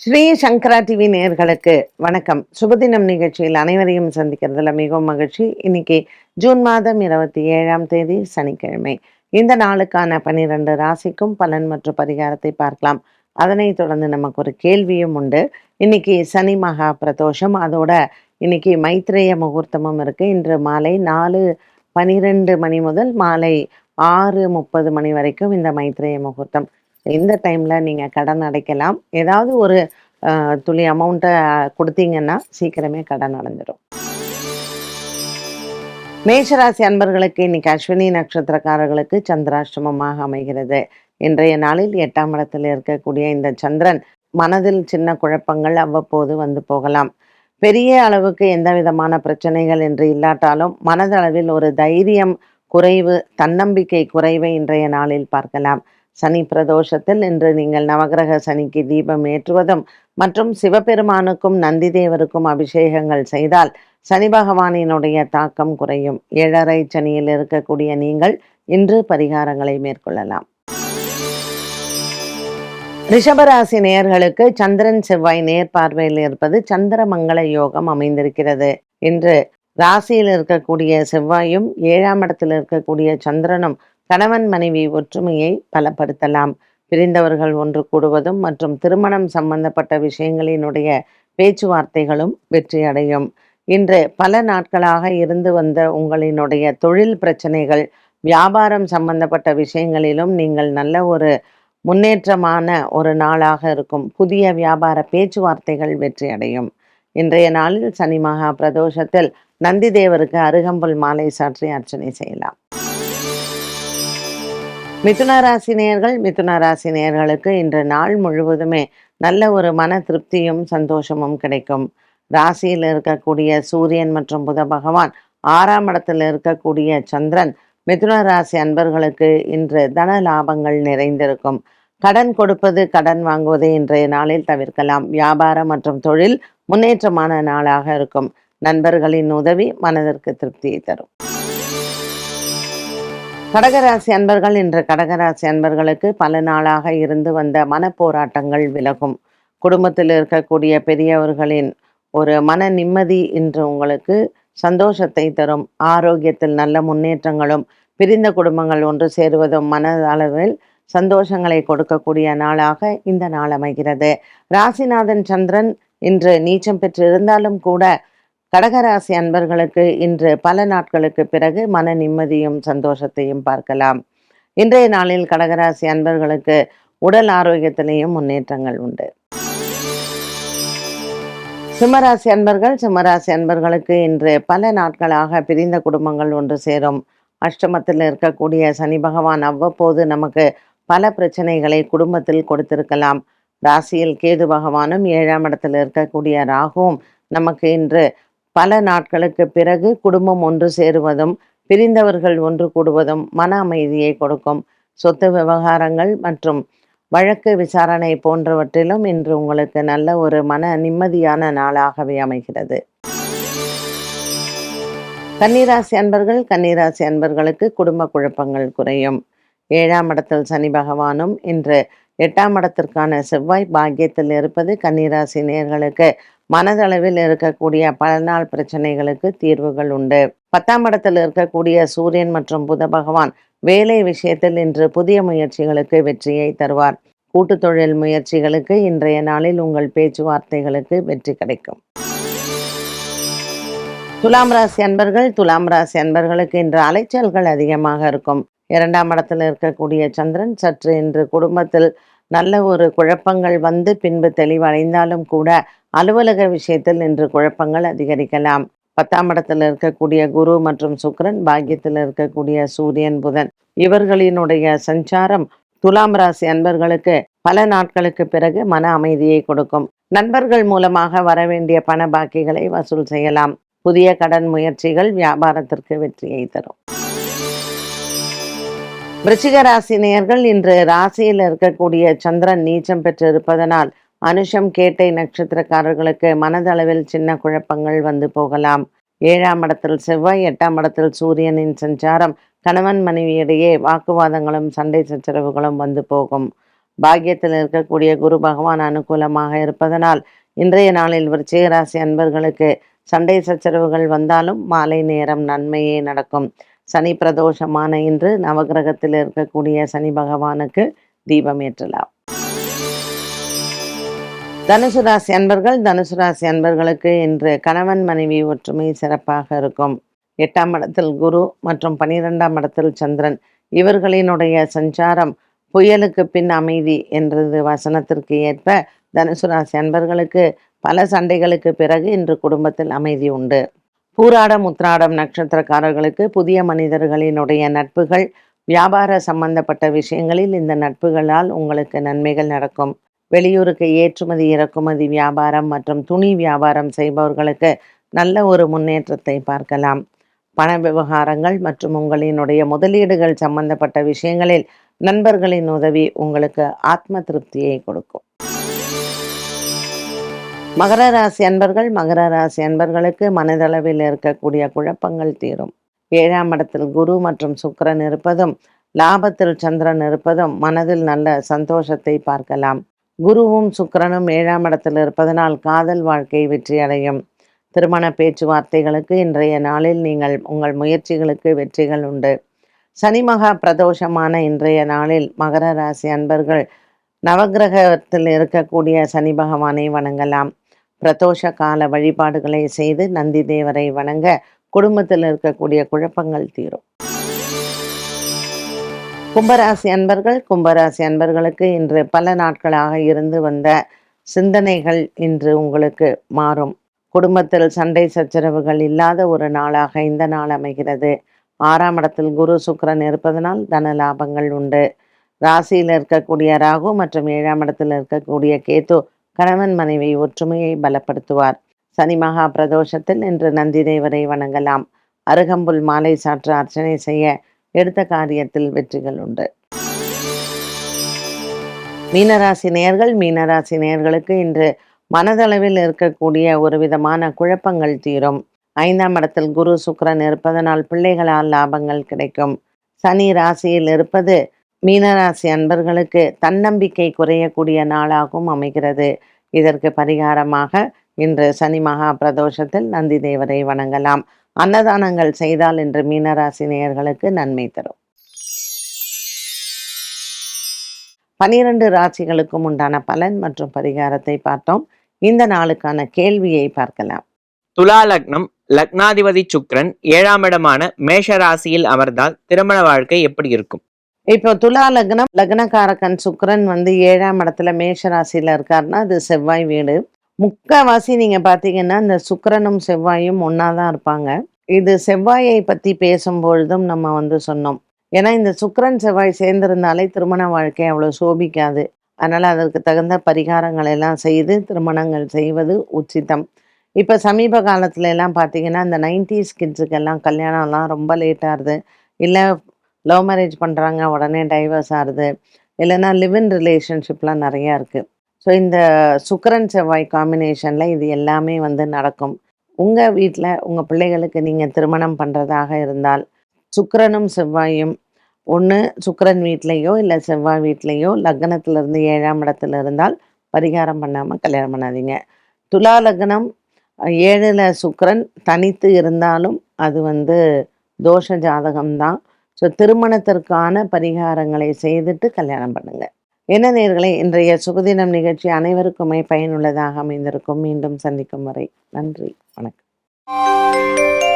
ஸ்ரீ சங்கரா TV நேயர்களுக்கு வணக்கம். சுபதினம் நிகழ்ச்சியில் அனைவரையும் சந்திக்கிறதுல மிகவும் மகிழ்ச்சி. இன்னைக்கு ஜூன் மாதம் 27ஆம் தேதி சனிக்கிழமை. இந்த நாளுக்கான 12 ராசிக்கும் பலன் மற்றும் பரிகாரத்தை பார்க்கலாம். அதனைத் தொடர்ந்து நமக்கு ஒரு கேள்வியும் உண்டு. இன்னைக்கு சனி மகா பிரதோஷம், அதோட இன்னைக்கு மைத்ரேய முகூர்த்தமும் இருக்கு. இன்று மாலை 4:12 மணி முதல் மாலை 6:30 மணி வரைக்கும் இந்த மைத்ரேய முகூர்த்தம். இந்த டைம்ல நீங்க கடன் அடைக்கலாம். ஏதாவது ஒரு துளி அமௌண்ட்ட குடுத்தீங்கன்னா, சீக்கிரமே கடன் அடைஞ்சிரும். மேஷராசி அன்பர்களுக்கு இன்னைக்கு அஸ்வினி நட்சத்திரக்காரர்களுக்கு சந்திராஷ்டமமாக அமைகிறது. இன்றைய நாளில் 8ஆம் இடத்தில் இருக்கக்கூடிய இந்த சந்திரன் மனதில் சின்ன குழப்பங்கள் அவ்வப்போது வந்து போகலாம். பெரிய அளவுக்கு எந்த விதமான பிரச்சனைகள் என்று இல்லாட்டாலும், மனதளவில் ஒரு தைரியம் குறைவு, தன்னம்பிக்கை குறைவை இன்றைய நாளில் பார்க்கலாம். சனி பிரதோஷத்தில் இன்று நீங்கள் நவகிரக சனிக்கு தீபம் ஏற்றுவதும் மற்றும் சிவபெருமானுக்கும் நந்தி தேவருக்கும் அபிஷேகங்கள் செய்தால் சனி பகவானினுடைய தாக்கம் குறையும். 7.5 சனியில் இருக்கக்கூடிய நீங்கள் இன்று பரிகாரங்களை மேற்கொள்ளலாம். ரிஷபராசி நேயர்களுக்கு சந்திரன் செவ்வாய் நேர்பார்வையில் இருப்பது சந்திரமங்கள யோகம் அமைந்திருக்கிறது. இன்று ராசியில் இருக்கக்கூடிய செவ்வாயும் 7ஆம் இடத்தில் இருக்கக்கூடிய சந்திரனும் கணவன் மனைவி ஒற்றுமையை பலப்படுத்தலாம். பிரிந்தவர்கள் ஒன்று கூடுவதும் மற்றும் திருமணம் சம்பந்தப்பட்ட விஷயங்களினுடைய பேச்சுவார்த்தைகளும் வெற்றியடையும். இன்று பல நாட்களாக இருந்து வந்த உங்களினுடைய தொழில் பிரச்சனைகள், வியாபாரம் சம்பந்தப்பட்ட விஷயங்களிலும் நீங்கள் நல்ல ஒரு முன்னேற்றமான ஒரு நாளாக இருக்கும். புதிய வியாபார பேச்சுவார்த்தைகள் வெற்றியடையும். இன்றைய நாளில் சனி மகா பிரதோஷத்தில் நந்தி தேவருக்கு அருகம்புல் மாலை சாற்றி அர்ச்சனை செய்யலாம். மிதுன ராசி நேயர்களுக்கு இன்று நாள் முழுவதுமே நல்ல ஒரு மன திருப்தியும் சந்தோஷமும் கிடைக்கும். ராசியில் இருக்கக்கூடிய சூரியன் மற்றும் புத பகவான், 6ஆம் இடத்தில் இருக்கக்கூடிய சந்திரன் மிதுன ராசி அன்பர்களுக்கு இன்று தன லாபங்கள் நிறைந்திருக்கும். கடன் கொடுப்பது, கடன் வாங்குவதை இன்றைய நாளில் தவிர்க்கலாம். வியாபாரம் மற்றும் தொழில் முன்னேற்றமான நாளாக இருக்கும். நண்பர்களின் உதவி மனதிற்கு திருப்தியை தரும். கடகராசி அன்பர்கள், இன்று கடகராசி அன்பர்களுக்கு பல நாளாக இருந்து வந்த மனப்போராட்டங்கள் விலகும். குடும்பத்தில் இருக்கக்கூடிய பெரியவர்களின் ஒரு மன நிம்மதி இன்று உங்களுக்கு சந்தோஷத்தை தரும். ஆரோக்கியத்தில் நல்ல முன்னேற்றங்களும், பிரிந்த குடும்பங்கள் ஒன்று சேருவதும் மன அளவில் சந்தோஷங்களை கொடுக்கக்கூடிய நாளாக இந்த நாள் அமைகிறது. ராசிநாதன் சந்திரன் இன்று நீச்சம் பெற்றிருந்தாலும் கூட கடகராசி அன்பர்களுக்கு இன்று பல நாட்களுக்கு பிறகு மன நிம்மதியும் சந்தோஷத்தையும் பார்க்கலாம். இன்றைய நாளில் கடகராசி அன்பர்களுக்கு உடல் ஆரோக்கியத்திலேயும் முன்னேற்றங்கள் உண்டு. சிம்மராசி அன்பர்களுக்கு இன்று பல நாட்களாக பிரிந்த குடும்பங்கள் ஒன்று சேரும். அஷ்டமத்தில் இருக்கக்கூடிய சனி பகவான் அவ்வப்போது நமக்கு பல பிரச்சனைகளை குடும்பத்தில் கொடுத்திருக்கலாம். ராசியில் கேது பகவானும் 7ஆம் இடத்தில் இருக்கக்கூடிய ராகுவும் நமக்கு இன்று பல நாட்களுக்கு பிறகு குடும்பம் ஒன்று சேருவதும், பிரிந்தவர்கள் ஒன்று கூடுவதும் மன அமைதியை கொடுக்கும். சொத்து விவகாரங்கள் மற்றும் வழக்கு விசாரணை போன்றவற்றிலும் இன்று உங்களுக்கு நல்ல ஒரு மன நிம்மதியான நாளாகவே அமைகிறது. கன்னிராசி அன்பர்களுக்கு குடும்ப குழப்பங்கள் குறையும். 7ஆம் இடத்தில் சனி பகவானும் இன்று 8ஆம் இடத்திற்கான செவ்வாய் பாக்கியத்தில் இருப்பது கன்னிராசி நேயர்களுக்கு மனதளவில் இருக்கக்கூடிய பல நாள் பிரச்சனைகளுக்கு தீர்வுகள் உண்டு. 10ஆம் இடத்தில் இருக்கக்கூடிய சூரியன் மற்றும் புத பகவான் வேலை விஷயத்தில் இன்று புதிய முயற்சிகளுக்கு வெற்றியை தருவார். கூட்டு தொழில் முயற்சிகளுக்கு இன்றைய நாளில் உங்கள் பேச்சுவார்த்தைகளுக்கு வெற்றி கிடைக்கும். துலாம் ராசி அன்பர்களுக்கு இன்று அலைச்சல்கள் அதிகமாக இருக்கும். 2ஆம் இடத்தில் இருக்கக்கூடிய சந்திரன் சற்று இன்று குடும்பத்தில் நல்ல ஒரு குழப்பங்கள் வந்து பின்பு தெளிவடைந்தாலும் கூட அலுவலக விஷயத்தில் இன்று குழப்பங்கள் அதிகரிக்கலாம். 10ஆம் இடத்தில் இருக்கக்கூடிய குரு மற்றும் சுக்கிரன், பாக்கியத்தில் இருக்கக்கூடிய சூரியன் புதன், இவர்களினுடைய சஞ்சாரம் துலாம் ராசி அன்பர்களுக்கு பல நாட்களுக்கு பிறகு மன அமைதியை கொடுக்கும். நண்பர்கள் மூலமாக வரவேண்டிய பண பாக்கிகளை வசூல் செய்யலாம். புதிய கடன் முயற்சிகள் வியாபாரத்திற்கு வெற்றியை தரும். விருச்சிக ராசி நேயர்கள், இன்று ராசியில் இருக்கக்கூடிய சந்திரன் நீச்சம் பெற்றிருப்பதனால் அனுஷம் கேட்டை நட்சத்திரக்காரர்களுக்கு மனதளவில் சின்ன குழப்பங்கள் வந்து போகலாம். 7ஆம் இடத்தில் செவ்வாய், 8ஆம் இடத்தில் சூரியனின் சஞ்சாரம் கணவன் மனைவியிடையே வாக்குவாதங்களும் சண்டை சச்சரவுகளும் வந்து போகும். பாக்கியத்தில் இருக்கக்கூடிய குரு பகவான் அனுகூலமாக இருப்பதனால் இன்றைய நாளில் விருச்சிக ராசி அன்பர்களுக்கு சண்டை சச்சரவுகள் வந்தாலும் மாலை நேரம் நன்மையே நடக்கும். சனி பிரதோஷமான இன்று நவகிரகத்தில் இருக்கக்கூடிய சனி பகவானுக்கு தீபம் ஏற்றலாம். தனுசு ராசி அன்பர்களுக்கு இன்று கணவன் மனைவி ஒற்றுமை சிறப்பாக இருக்கும். 8ஆம் இடத்தில் குரு மற்றும் 12ஆம் இடத்தில் சந்திரன், இவர்களினுடைய சஞ்சாரம் புயலுக்கு பின் அமைதி என்றது வசனத்திற்கு ஏற்ப தனுசு ராசி அன்பர்களுக்கு பல சண்டைகளுக்கு பிறகு இன்று குடும்பத்தில் அமைதி உண்டு. பூராடம் உத்திராடம் நட்சத்திரக்காரர்களுக்கு புதிய மனிதர்களினுடைய நட்புகள், வியாபார சம்பந்தப்பட்ட விஷயங்களில் இந்த நட்புகளால் உங்களுக்கு நன்மைகள் நடக்கும். வெளியூருக்கு ஏற்றுமதி இறக்குமதி வியாபாரம் மற்றும் துணி வியாபாரம் செய்பவர்களுக்கு நல்ல ஒரு முன்னேற்றத்தை பார்க்கலாம். பண விவகாரங்கள் மற்றும் உங்களினுடைய முதலீடுகள் சம்பந்தப்பட்ட விஷயங்களில் நண்பர்களின் உதவி உங்களுக்கு ஆத்ம திருப்தியை கொடுக்கும். மகர ராசி அன்பர்களுக்கு மனதளவில் இருக்கக்கூடிய குழப்பங்கள் தீரும். 7ஆம் இடத்தில் குரு மற்றும் சுக்கிரன் இருப்பதும் லாபத்தில் சந்திரன் இருப்பதும் மனதில் நல்ல சந்தோஷத்தை பார்க்கலாம். குருவும் சுக்கிரனும் 7ஆம் இடத்தில் இருப்பதனால் காதல் வாழ்க்கை வெற்றியடையும். திருமண பேச்சுவார்த்தைகளுக்கு இன்றைய நாளில் நீங்கள் உங்கள் முயற்சிகளுக்கு வெற்றிகள் உண்டு. சனி மகா பிரதோஷமான இன்றைய நாளில் மகர ராசி அன்பர்கள் நவகிரகத்தில் இருக்கக்கூடிய சனி பகவானை வணங்கலாம். பிரதோஷ கால வழிபாடுகளை செய்து நந்தி தேவரை வணங்க குடும்பத்தில் இருக்கக்கூடிய குழப்பங்கள் தீரும். கும்பராசி அன்பர்களுக்கு இன்று பல நாட்களாக இருந்து வந்த சிந்தனைகள் இன்று உங்களுக்கு மாறும். குடும்பத்தில் சண்டை சச்சரவுகள் இல்லாத ஒரு நாளாக இந்த நாள் அமைகிறது. 6ஆம் இடத்தில் குரு சுக்கிரன் இருப்பதனால் தன லாபங்கள் உண்டு. ராசியில் இருக்கக்கூடிய ராகு மற்றும் 7ஆம் இடத்தில் இருக்கக்கூடிய கேது கணவன் மனைவி ஒற்றுமையை பலப்படுத்துவார். சனி மகா பிரதோஷத்தில் இன்று நந்தி தேவரை வணங்கலாம். அருகம்புல் மாலை சாற்று அர்ச்சனை செய்ய எடுத்த காரியத்தில் வெற்றிகள் உண்டு. மீனராசி நேயர்களுக்கு இன்று மனதளவில் இருக்கக்கூடிய ஒரு விதமான குழப்பங்கள் தீரும். 5ஆம் இடத்தில் குரு சுக்கிரன் இருப்பதனால் பிள்ளைகளால் லாபங்கள் கிடைக்கும். சனி ராசியில் இருப்பது மீனராசி அன்பர்களுக்கு தன்னம்பிக்கை குறையக்கூடிய நாளாகவும் அமைகிறது. இதற்கு பரிகாரமாக இன்று சனி மகா பிரதோஷத்தில் நந்தி தேவரை வணங்கலாம். அன்னதானங்கள் செய்தால் இன்று மீனராசி நேயர்களுக்கு நன்மை தரும். 12 ராசிகளுக்கும் உண்டான பலன் மற்றும் பரிகாரத்தை பார்த்தோம். இந்த நாளுக்கான கேள்வியை பார்க்கலாம். துலா லக்னம், லக்னாதிபதி சுக்கிரன் 7ஆம் இடமான மேஷ ராசியில் அமர்ந்தால் திருமண வாழ்க்கை எப்படி இருக்கும்? இப்போ துலா லக்னம், லக்னகாரகன் சுக்கிரன் 7ஆம் இடத்துல மேஷ ராசியில இருக்காருன்னா அது செவ்வாய் வீடு. முக்கால்வாசி நீங்க பார்த்தீங்கன்னா இந்த சுக்கிரனும் செவ்வாயும் ஒன்னாதான் இருப்பாங்க. இது செவ்வாயை பத்தி பேசும்பொழுதும் நம்ம சொன்னோம். ஏன்னா இந்த சுக்கிரன் செவ்வாய் சேர்ந்திருந்தாலே திருமண வாழ்க்கை அவ்வளவு சோபிக்காது. அதனால அதற்கு தகுந்த பரிகாரங்கள் எல்லாம் செய்து திருமணங்கள் செய்வது உச்சிதம். இப்ப சமீப காலத்துல எல்லாம் பார்த்தீங்கன்னா இந்த 90s கிட்ஸுக்கெல்லாம் கல்யாணம்லாம் ரொம்ப லேட் ஆகுது. இல்லை லவ் மேரேஜ் பண்றாங்க, உடனே டைவர்ஸ் ஆகுது. இல்லைன்னா லிவ் இன் ரிலேஷன்ஷிப்லாம் நிறையா இருக்கு. ஸோ இந்த சுக்கிரன் செவ்வாய் காம்பினேஷன்ல இது எல்லாமே நடக்கும். உங்க வீட்டில் உங்க பிள்ளைகளுக்கு நீங்க திருமணம் பண்றதாக இருந்தால் சுக்கிரனும் செவ்வாயும் ஒன்று சுக்கிரன் வீட்லேயோ இல்லை செவ்வாய் வீட்லேயோ லக்னத்திலிருந்து 7ஆம் இடத்துல இருந்தால் பரிகாரம் பண்ணாமல் கல்யாணம் பண்ணாதீங்க. துலா லக்னம் 7ல் சுக்கிரன் தனித்து இருந்தாலும் அது தோஷ ஜாதகம்தான். ஸோ திருமணத்திற்கான பரிகாரங்களை செய்துட்டு கல்யாணம் பண்ணுங்க. என்ன நேயர்களே, இன்றைய சுகதினம் நிகழ்ச்சி அனைவருக்குமே பயனுள்ளதாக அமைந்திருக்கும். மீண்டும் சந்திக்கும் வரை நன்றி, வணக்கம்.